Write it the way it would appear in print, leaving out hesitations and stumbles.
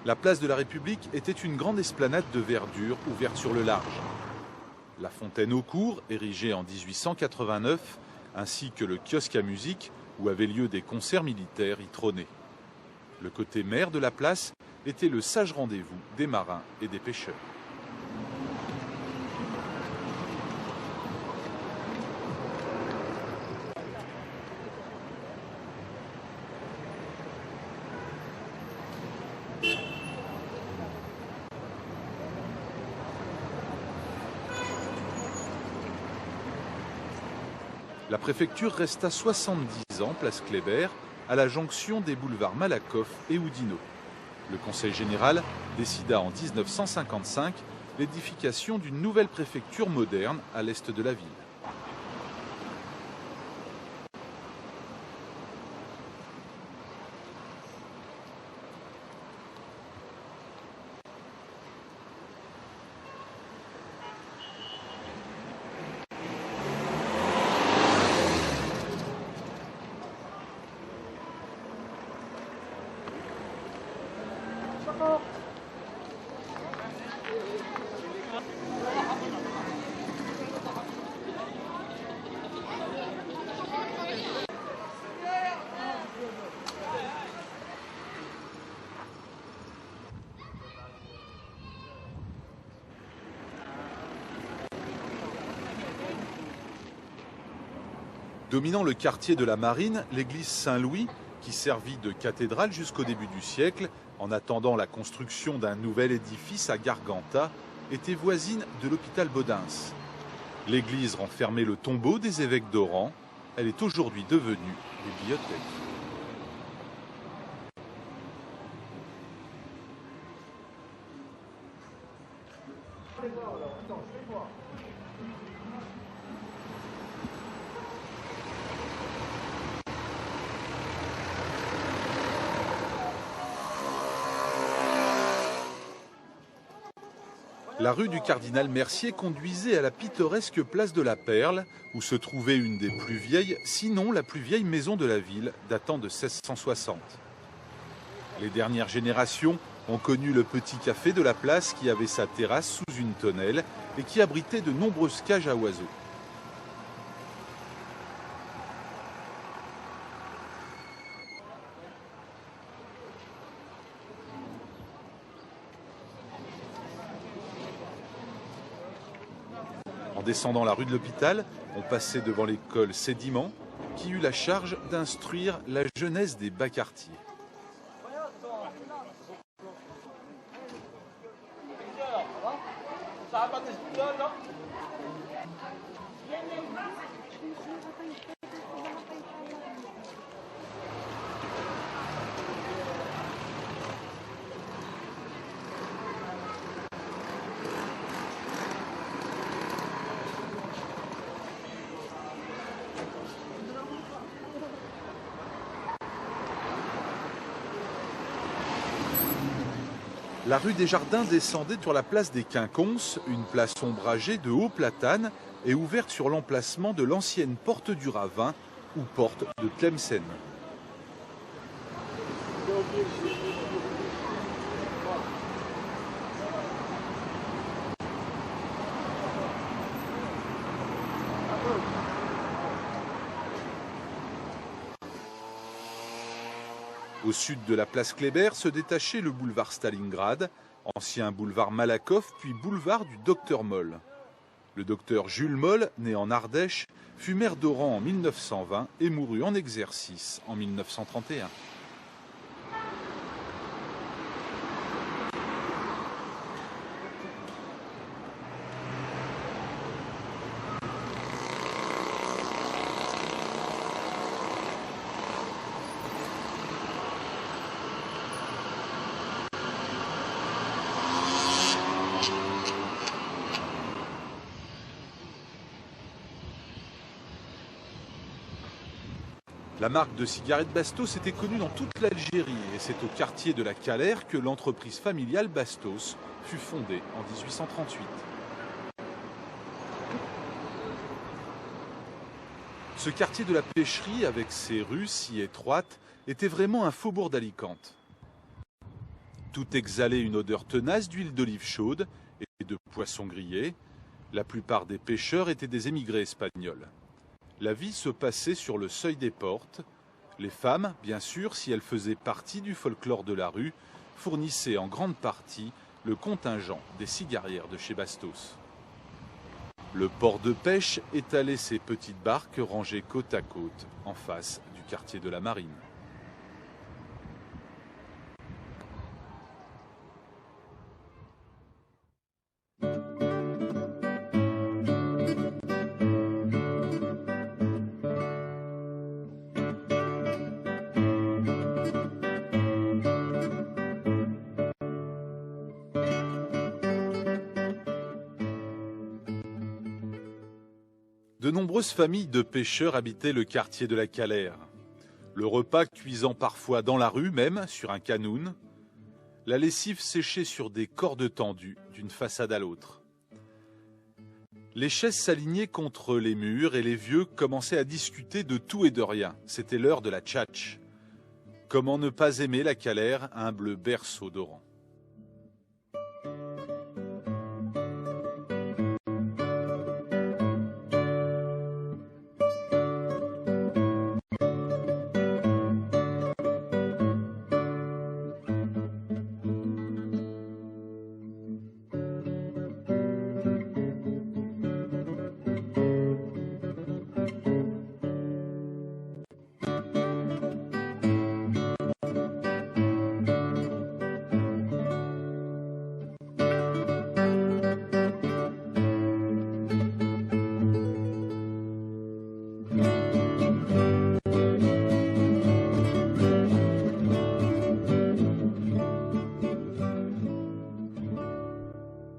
La place de la République était une grande esplanade de verdure ouverte sur le large. La fontaine au cours, érigée en 1889, ainsi que le kiosque à musique, où avaient lieu des concerts militaires, y trônaient. Le côté mer de la place était le sage rendez-vous des marins et des pêcheurs. La préfecture resta 70 ans, place Kléber, à la jonction des boulevards Malakoff et Oudinot. Le Conseil général décida en 1955 l'édification d'une nouvelle préfecture moderne à l'est de la ville. Dominant le quartier de la Marine, l'église Saint-Louis, qui servit de cathédrale jusqu'au début du siècle, en attendant la construction d'un nouvel édifice à Garganta, était voisine de l'hôpital Baudens. L'église renfermait le tombeau des évêques d'Oran. Elle est aujourd'hui devenue bibliothèque. La rue du Cardinal Mercier conduisait à la pittoresque place de la Perle, où se trouvait une des plus vieilles, sinon la plus vieille maison de la ville, datant de 1660. Les dernières générations ont connu le petit café de la place qui avait sa terrasse sous une tonnelle et qui abritait de nombreuses cages à oiseaux. En descendant la rue de l'Hôpital, on passait devant l'école Sédiment, qui eut la charge d'instruire la jeunesse des bas quartiers. La rue des Jardins descendait sur la place des Quinconces, une place ombragée de hauts platanes et ouverte sur l'emplacement de l'ancienne porte du Ravin ou porte de Tlemcen. Au sud de la place Kléber se détachait le boulevard Stalingrad, ancien boulevard Malakoff, puis boulevard du docteur Moll. Le docteur Jules Moll, né en Ardèche, fut maire d'Oran en 1920 et mourut en exercice en 1931. La marque de cigarettes Bastos était connue dans toute l'Algérie et c'est au quartier de la Calère que l'entreprise familiale Bastos fut fondée en 1838. Ce quartier de la pêcherie, avec ses rues si étroites, était vraiment un faubourg d'Alicante. Tout exhalait une odeur tenace d'huile d'olive chaude et de poisson grillé. La plupart des pêcheurs étaient des émigrés espagnols. La vie se passait sur le seuil des portes. Les femmes, bien sûr, si elles faisaient partie du folklore de la rue, fournissaient en grande partie le contingent des cigarières de chez Bastos. Le port de pêche étalait ses petites barques rangées côte à côte en face du quartier de la Marine. De nombreuses familles de pêcheurs habitaient le quartier de la Calère. Le repas cuisant parfois dans la rue même, sur un canoun. La lessive séchée sur des cordes tendues d'une façade à l'autre. Les chaises s'alignaient contre les murs et les vieux commençaient à discuter de tout et de rien. C'était l'heure de la tchatch. Comment ne pas aimer la Calère, humble berceau d'Oran.